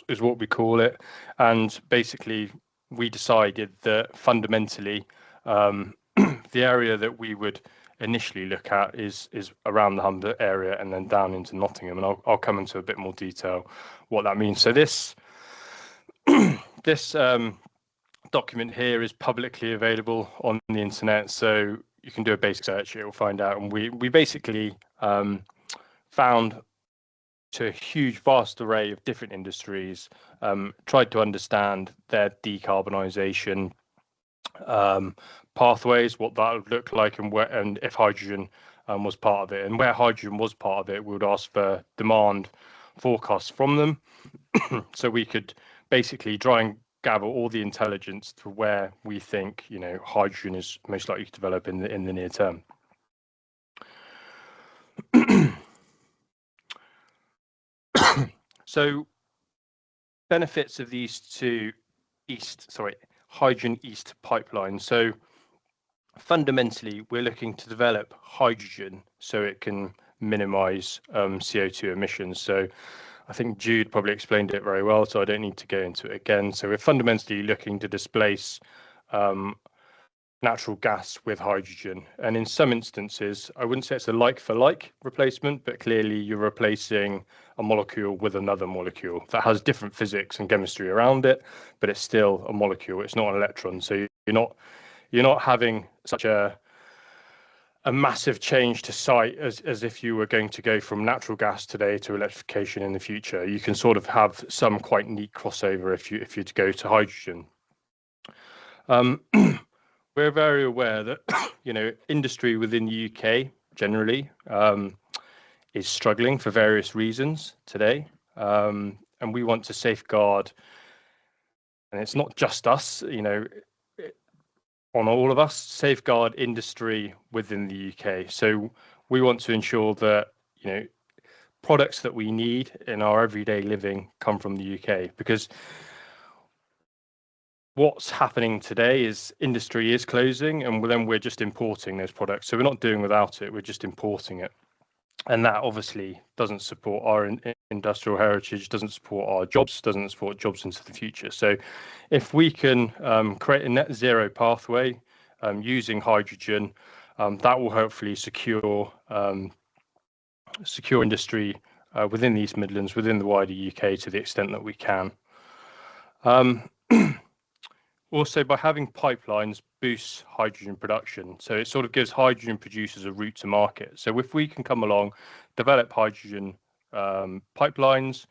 is what we call it. And basically we decided that fundamentally the area that we would initially look at is around the Humber area and then down into Nottingham, and I'll come into a bit more detail what that means. So this document here is publicly available on the internet, so you can do a basic search, it will find out. And we basically found to a huge vast array of different industries, tried to understand their decarbonisation pathways, what that would look like, and if hydrogen was part of it. And where hydrogen was part of it, we would ask for demand forecasts from them, so we could basically try and gather all the intelligence to where we think hydrogen is most likely to develop in the near term. So benefits of these two hydrogen east pipelines. So fundamentally, we're looking to develop hydrogen so it can minimize CO2 emissions. So I think Jude probably explained it very well, so I don't need to go into it again. So we're fundamentally looking to displace natural gas with hydrogen. And in some instances, I wouldn't say it's a like for like replacement, but clearly you're replacing a molecule with another molecule that has different physics and chemistry around it, but it's still a molecule. It's not an electron. So you're not having such a massive change to site as if you were going to go from natural gas today to electrification in the future. You can sort of have some quite neat crossover if you're to go to hydrogen. We're very aware that industry within the UK generally is struggling for various reasons today, and we want to safeguard, and it's not just us, on all of us, safeguard industry within the UK. So we want to ensure that products that we need in our everyday living come from the UK, because what's happening today is industry is closing, and then we're just importing those products. So we're not doing without it, we're just importing it. And that obviously doesn't support our industrial heritage, doesn't support our jobs, doesn't support jobs into the future. So if we can create a net zero pathway using hydrogen, that will hopefully secure industry within the East Midlands, within the wider UK to the extent that we can. Also, by having pipelines boosts hydrogen production. So it sort of gives hydrogen producers a route to market. So if we can come along, develop hydrogen pipelines,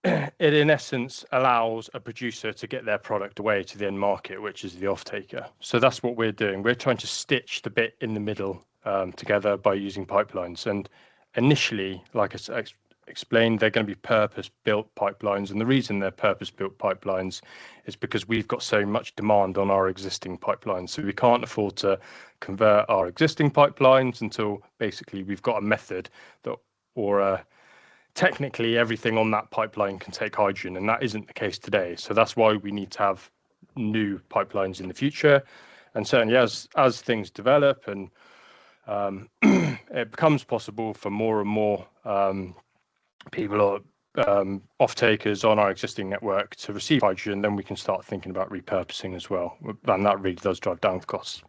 it in essence allows a producer to get their product away to the end market, which is the off-taker. So that's what we're doing. We're trying to stitch the bit in the middle together by using pipelines. And initially, like I explained, they're going to be purpose-built pipelines, and the reason they're purpose-built pipelines is because we've got so much demand on our existing pipelines, so we can't afford to convert our existing pipelines until basically we've got a method that, or technically everything on that pipeline can take hydrogen, and that isn't the case today. So that's why we need to have new pipelines in the future. And certainly as things develop and it becomes possible for more and more people or off-takers on our existing network to receive hydrogen, then we can start thinking about repurposing as well, and that really does drive down the costs.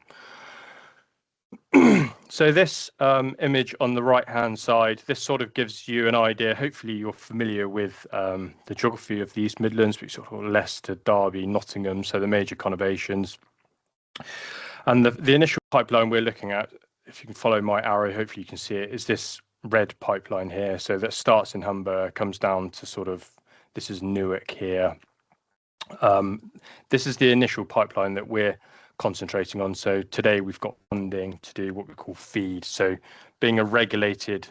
So this image on the right hand side, this sort of gives you an idea. Hopefully you're familiar with the geography of the East Midlands, which sort of Leicester, Derby, Nottingham, so the major conurbations. And the initial pipeline we're looking at, if you can follow my arrow, hopefully you can see it, is this red pipeline here. So that starts in Humber, comes down to sort of, this is Newark here. This is the initial pipeline that we're concentrating on. So today we've got funding to do what we call FEED. So being a regulated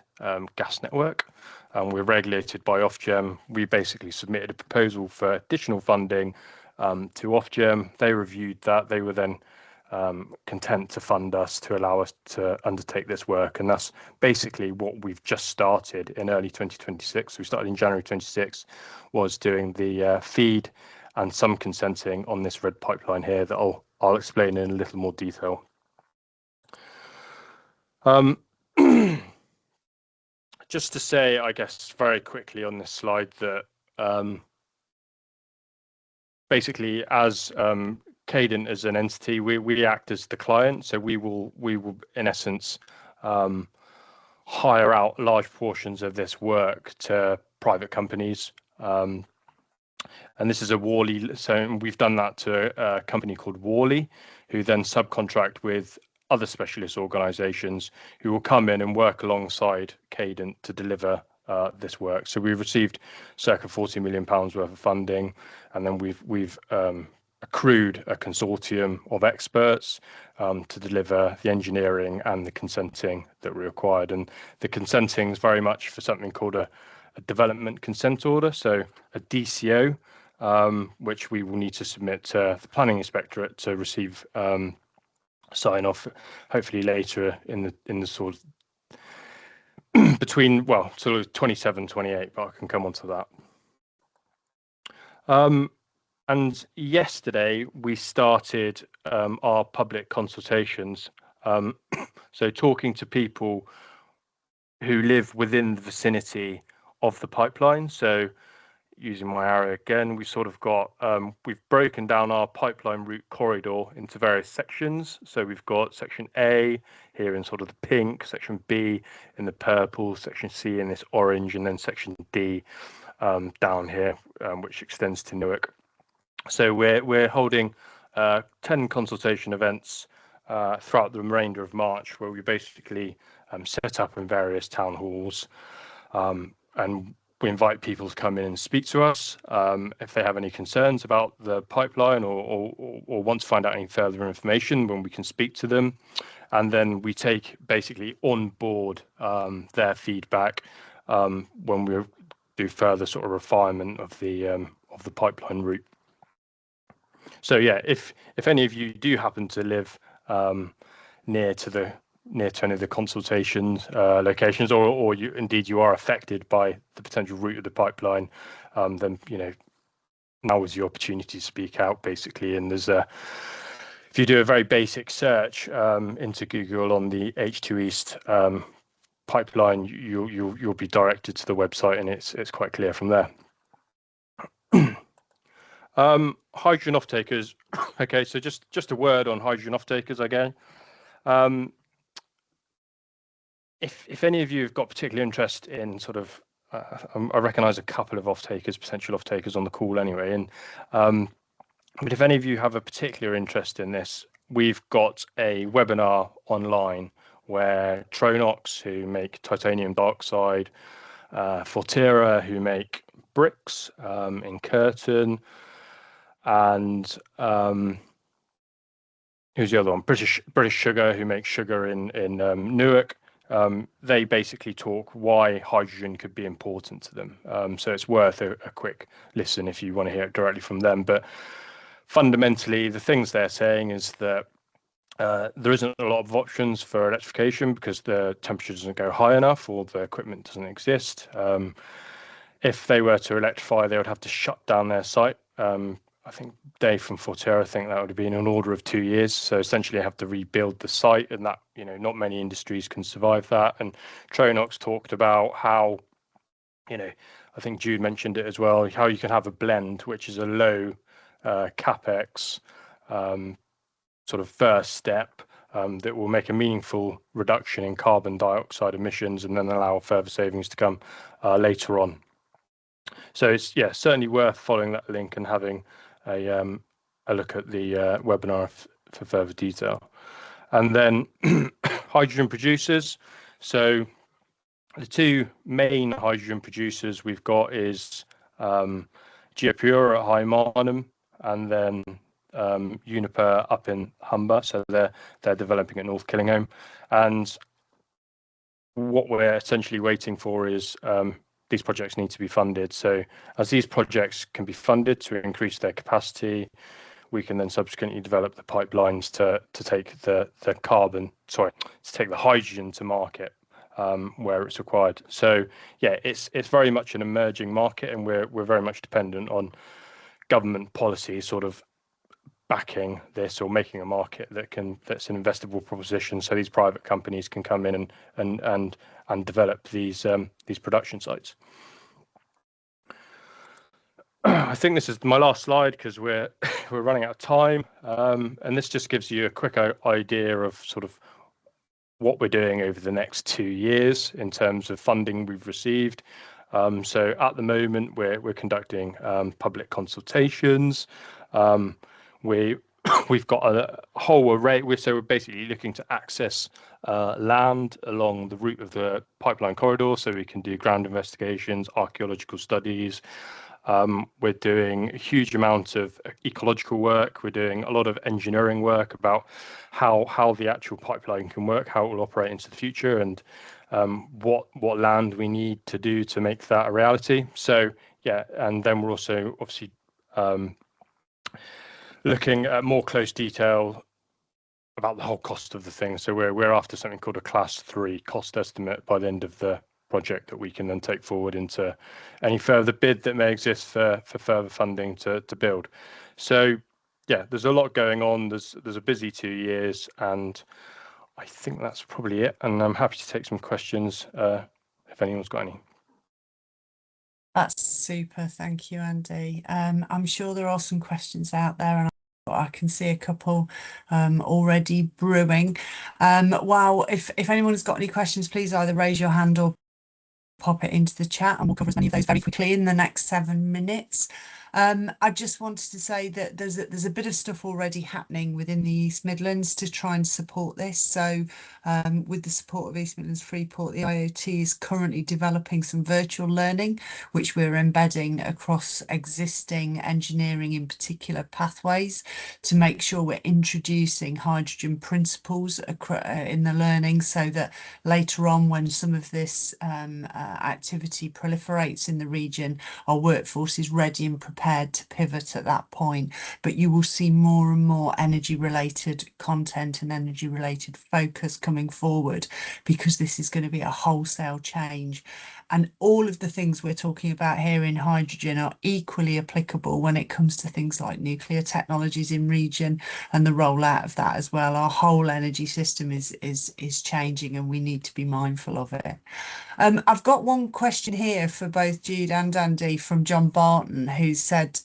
gas network, and we're regulated by Ofgem, we basically submitted a proposal for additional funding to Ofgem. They reviewed that. They were then content to fund us to allow us to undertake this work. And that's basically what we've just started in early 2026. We started in January 26, was doing the FEED and some consenting on this red pipeline here that I'll explain in a little more detail. Just to say, I guess, very quickly on this slide that basically as Cadent as an entity, we act as the client. So we will in essence hire out large portions of this work to private companies. And this is a Worley, so we've done that to a company called Worley, who then subcontract with other specialist organisations who will come in and work alongside Cadent to deliver this work. So we've received circa £40 million worth of funding, and then we've accrued a consortium of experts to deliver the engineering and the consenting that we required. And the consenting is very much for something called a development consent order, so a DCO, which we will need to submit to the planning inspectorate to receive sign off, hopefully later in the sort of between, well, sort of 27, 28, but I can come on to that. And yesterday we started our public consultations, so talking to people who live within the vicinity of the pipeline. So using my arrow again, we sort of got, we've broken down our pipeline route corridor into various sections. So we've got section A here in sort of the pink, section B in the purple, section C in this orange, and then section D down here, which extends to Newark. So we're holding 10 consultation events throughout the remainder of March, where we basically set up in various town halls, and we invite people to come in and speak to us if they have any concerns about the pipeline or want to find out any further information, when we can speak to them. And then we take basically on board their feedback when we do further sort of refinement of the pipeline route. So yeah, if any of you do happen to live near to any of the consultations locations, or you are affected by the potential route of the pipeline, then now is your opportunity to speak out, basically. And there's if you do a very basic search into Google on the H2 East pipeline, you'll be directed to the website, and it's quite clear from there. Hydrogen off-takers. Okay, so just a word on hydrogen off-takers again. If any of you have got particular interest in sort of, I recognise a couple of potential off-takers on the call anyway, and but if any of you have a particular interest in this, we've got a webinar online where Tronox, who make titanium dioxide, Fortera, who make bricks in Curtin, and who's the other one? British Sugar, who makes sugar in Newark. They basically talk why hydrogen could be important to them. So it's worth a quick listen if you want to hear it directly from them. But fundamentally, the things they're saying is that there isn't a lot of options for electrification because the temperature doesn't go high enough or the equipment doesn't exist. If they were to electrify, they would have to shut down their site. I think Dave from Fortera, I think that would have been an order of 2 years. So essentially have to rebuild the site, and that, not many industries can survive that. And Tronox talked about how, I think Jude mentioned it as well, how you can have a blend, which is a low capex sort of first step that will make a meaningful reduction in carbon dioxide emissions and then allow further savings to come later on. So it's certainly worth following that link and having a look at the webinar for further detail. And then hydrogen producers. So the two main hydrogen producers we've got is GeoPura at High Marnham, and then Uniper up in Humber, so they're developing at North Killingham, and what we're essentially waiting for is these projects need to be funded. So as these projects can be funded to increase their capacity, we can then subsequently develop the pipelines to take the hydrogen to market where it's required. So yeah, it's very much an emerging market, and we're very much dependent on government policy sort of backing this or making a market that's an investable proposition, so these private companies can come in and develop these production sites. I think this is my last slide because we're running out of time, and this just gives you a quick idea of sort of what we're doing over the next 2 years in terms of funding we've received. So at the moment we're conducting public consultations. We've got a whole array. We're basically looking to access land along the route of the pipeline corridor, so we can do ground investigations, archaeological studies. We're doing a huge amount of ecological work. We're doing a lot of engineering work about how the actual pipeline can work, how it will operate into the future, and what land we need to do to make that a reality. So yeah, and then we're also obviously looking at more close detail about the whole cost of the thing. So we're after something called a class 3 cost estimate by the end of the project that we can then take forward into any further bid that may exist for further funding to build. So yeah, there's a lot going on. There's a busy 2 years, and I think that's probably it. And I'm happy to take some questions if anyone's got any. That's super. Thank you, Andy. I'm sure there are some questions out there, and I can see a couple already brewing. Well, if anyone's got any questions, please either raise your hand or pop it into the chat, and we'll cover as many of those very quickly in the next 7 minutes. I just wanted to say that there's a bit of stuff already happening within the East Midlands to try and support this. So with the support of East Midlands Freeport, the IoT is currently developing some virtual learning, which we're embedding across existing engineering, in particular pathways, to make sure we're introducing hydrogen principles in the learning, so that later on, when some of this activity proliferates in the region, our workforce is ready and prepared to pivot at that point. But you will see more and more energy related content and energy related focus coming forward, because this is going to be a wholesale change. And all of the things we're talking about here in hydrogen are equally applicable when it comes to things like nuclear technologies in region and the rollout of that as well. Our whole energy system is changing, and we need to be mindful of it. I've got one question here for both Jude and Andy from John Barton, who said,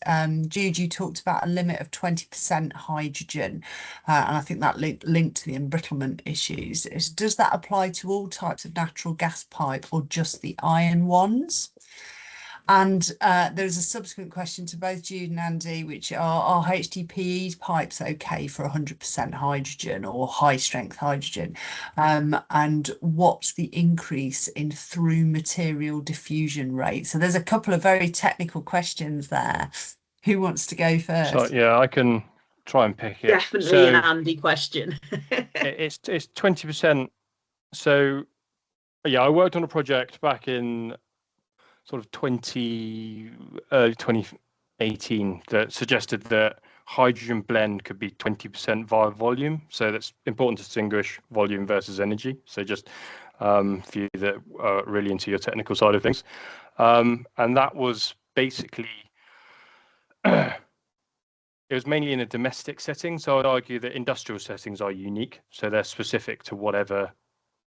Jude, you talked about a limit of 20% hydrogen, and I think that linked to the embrittlement issues. Does that apply to all types of natural gas pipe or just the iron ones? And there's a subsequent question to both Jude and Andy, which are HDPE pipes okay for 100% hydrogen or high strength hydrogen? And what's the increase in through material diffusion rate? So there's a couple of very technical questions there. Who wants to go first? So yeah, I can try and pick it. Definitely an Andy question. it's 20%. So yeah, I worked on a project back in sort of early 2018 that suggested that hydrogen blend could be 20% via volume. So that's important to distinguish volume versus energy. So just for you that are really into your technical side of things. And that was basically, it was mainly in a domestic setting. So I'd argue that industrial settings are unique. So they're specific to whatever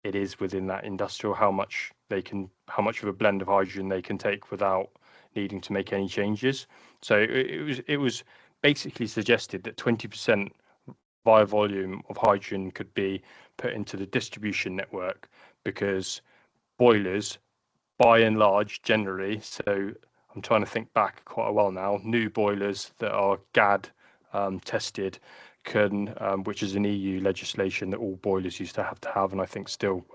it is within that industrial, how much of a blend of hydrogen they can take without needing to make any changes. So it was basically suggested that 20% via volume of hydrogen could be put into the distribution network, because boilers, by and large, generally, so I'm trying to think back quite a while now, new boilers that are GAD tested can, which is an EU legislation that all boilers used to have, and I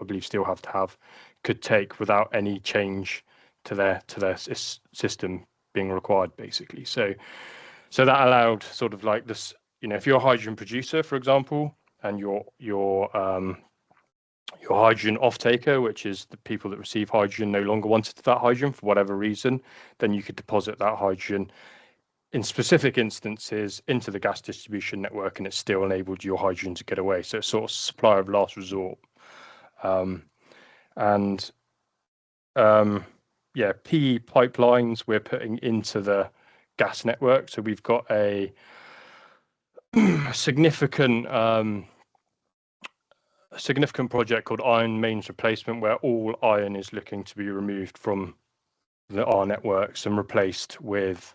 believe still have to have, could take without any change to their system being required, basically. So that allowed sort of like this if you're a hydrogen producer, for example, and your hydrogen off-taker, which is the people that receive hydrogen, no longer wanted that hydrogen for whatever reason, then you could deposit that hydrogen in specific instances into the gas distribution network, and it still enabled your hydrogen to get away. So it's sort of supply of last resort. Yeah, PE pipelines we're putting into the gas network. So we've got a significant project called iron mains replacement, where all iron is looking to be removed from our networks and replaced with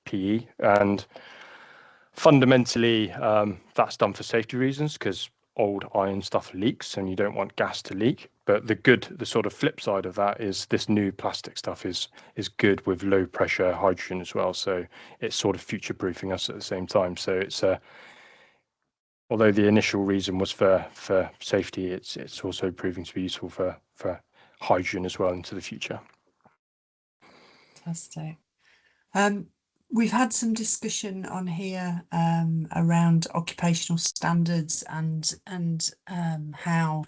PE. And fundamentally, that's done for safety reasons, because old iron stuff leaks and you don't want gas to leak. But the sort of flip side of that is this new plastic stuff is good with low pressure hydrogen as well. So it's sort of future proofing us at the same time. So it's although the initial reason was for safety, it's also proving to be useful for hydrogen as well into the future. Fantastic. We've had some discussion on here around occupational standards and how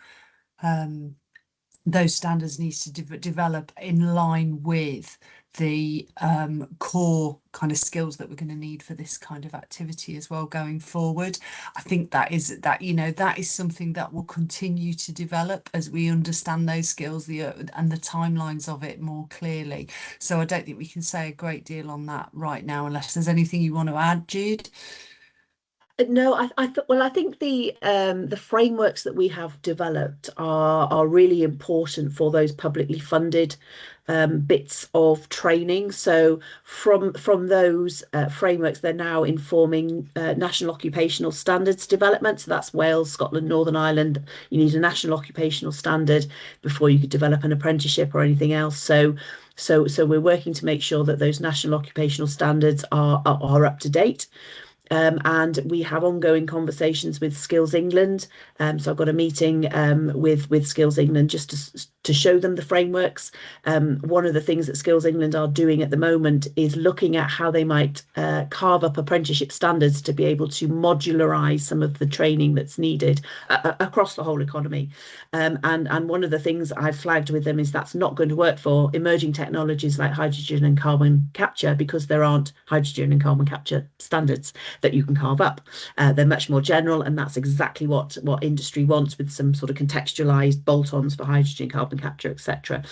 those standards need to develop in line with the core kind of skills that we're going to need for this kind of activity as well going forward. I think that is something that will continue to develop as we understand those skills and the timelines of it more clearly. So I don't think we can say a great deal on that right now, unless there's anything you want to add, Jude. No, I think the frameworks that we have developed are really important for those publicly funded bits of training. So from those frameworks, they're now informing national occupational standards development. So that's Wales, Scotland, Northern Ireland. You need a national occupational standard before you could develop an apprenticeship or anything else. So we're working to make sure that those national occupational standards are up to date. And we have ongoing conversations with Skills England. So I've got a meeting with Skills England just to show them the frameworks. One of the things that Skills England are doing at the moment is looking at how they might carve up apprenticeship standards to be able to modularise some of the training that's needed across the whole economy. And one of the things I've flagged with them is that's not going to work for emerging technologies like hydrogen and carbon capture, because there aren't hydrogen and carbon capture standards that you can carve up. They're much more general, and that's exactly what industry wants, with some sort of contextualized bolt-ons for hydrogen, carbon capture, etc.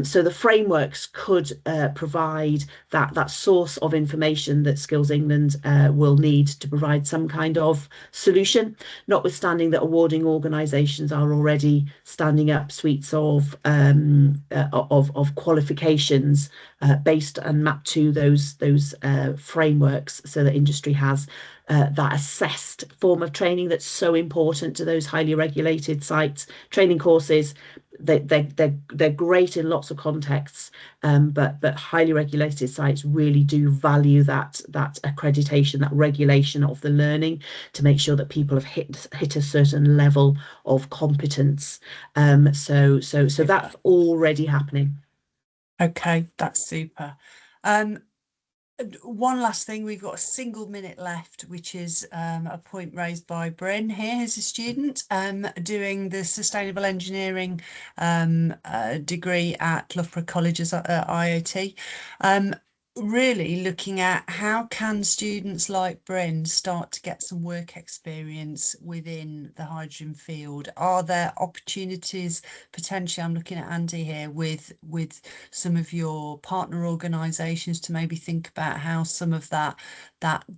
So the frameworks could provide that source of information that Skills England will need to provide some kind of solution, notwithstanding that awarding organisations are already standing up suites of qualifications based and mapped to those frameworks, so that industry has that assessed form of training that's so important to those highly regulated sites. Training courses, they're great in lots of contexts, but highly regulated sites really do value that accreditation, that regulation of the learning, to make sure that people have hit a certain level of competence. So that's already happening. Okay, that's super. One last thing, we've got a single minute left, which is a point raised by Bryn here as a student doing the sustainable engineering degree at Loughborough College as IoT. Really looking at how can students like Bryn start to get some work experience within the hydrogen field? Are there opportunities potentially? I'm looking at Andy here with some of your partner organisations to maybe think about how some of that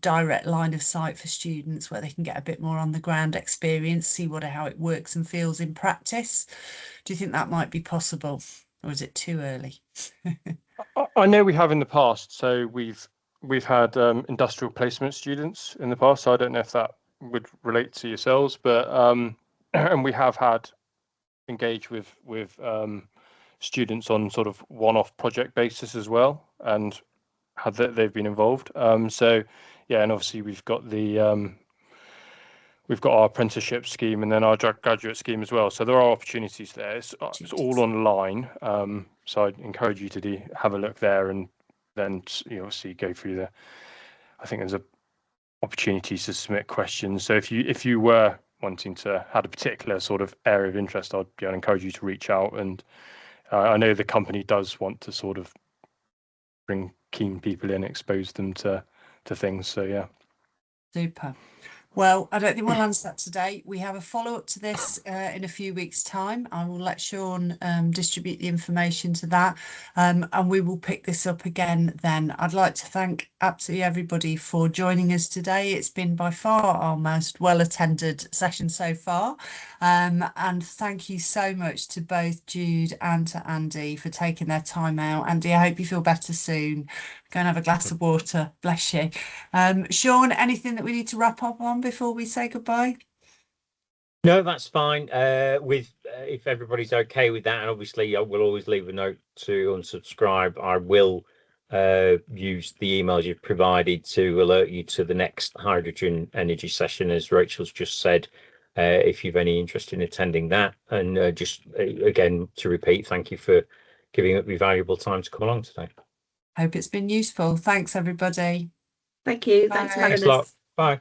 direct line of sight for students, where they can get a bit more on the ground experience, see how it works and feels in practice. Do you think that might be possible, or is it too early? I know we have in the past. So we've had industrial placement students in the past. So I don't know if that would relate to yourselves, but and we have had engaged with students on sort of one-off project basis as well, and they've been involved. So yeah, and obviously we've got our apprenticeship scheme and then our graduate scheme as well. So there are opportunities there. It's all online. So I'd encourage you to have a look there, and then obviously go through I think there's opportunities to submit questions. So if you were wanting to had a particular sort of area of interest, I'd encourage you to reach out. And I know the company does want to sort of bring keen people in, expose them to things. So yeah. Super. Well, I don't think we'll answer that today. We have a follow-up to this in a few weeks' time. I will let Sean distribute the information to that, and we will pick this up again then. I'd like to thank absolutely everybody for joining us today. It's been by far our most well-attended session so far, and thank you so much to both Jude and to Andy for taking their time out. Andy, I hope you feel better soon. Go and have a glass of water. Bless you. Sean, anything that we need to wrap up on before we say goodbye? No, that's fine. If everybody's okay with that, and obviously I will always leave a note to unsubscribe. I will use the emails you've provided to alert you to the next hydrogen energy session, as Rachel's just said, if you've any interest in attending that. And just again, to repeat, thank you for giving up your valuable time to come along today. Hope it's been useful. Thanks, everybody. Thank you. Bye. Thanks for having Thanks a lot. us. Bye.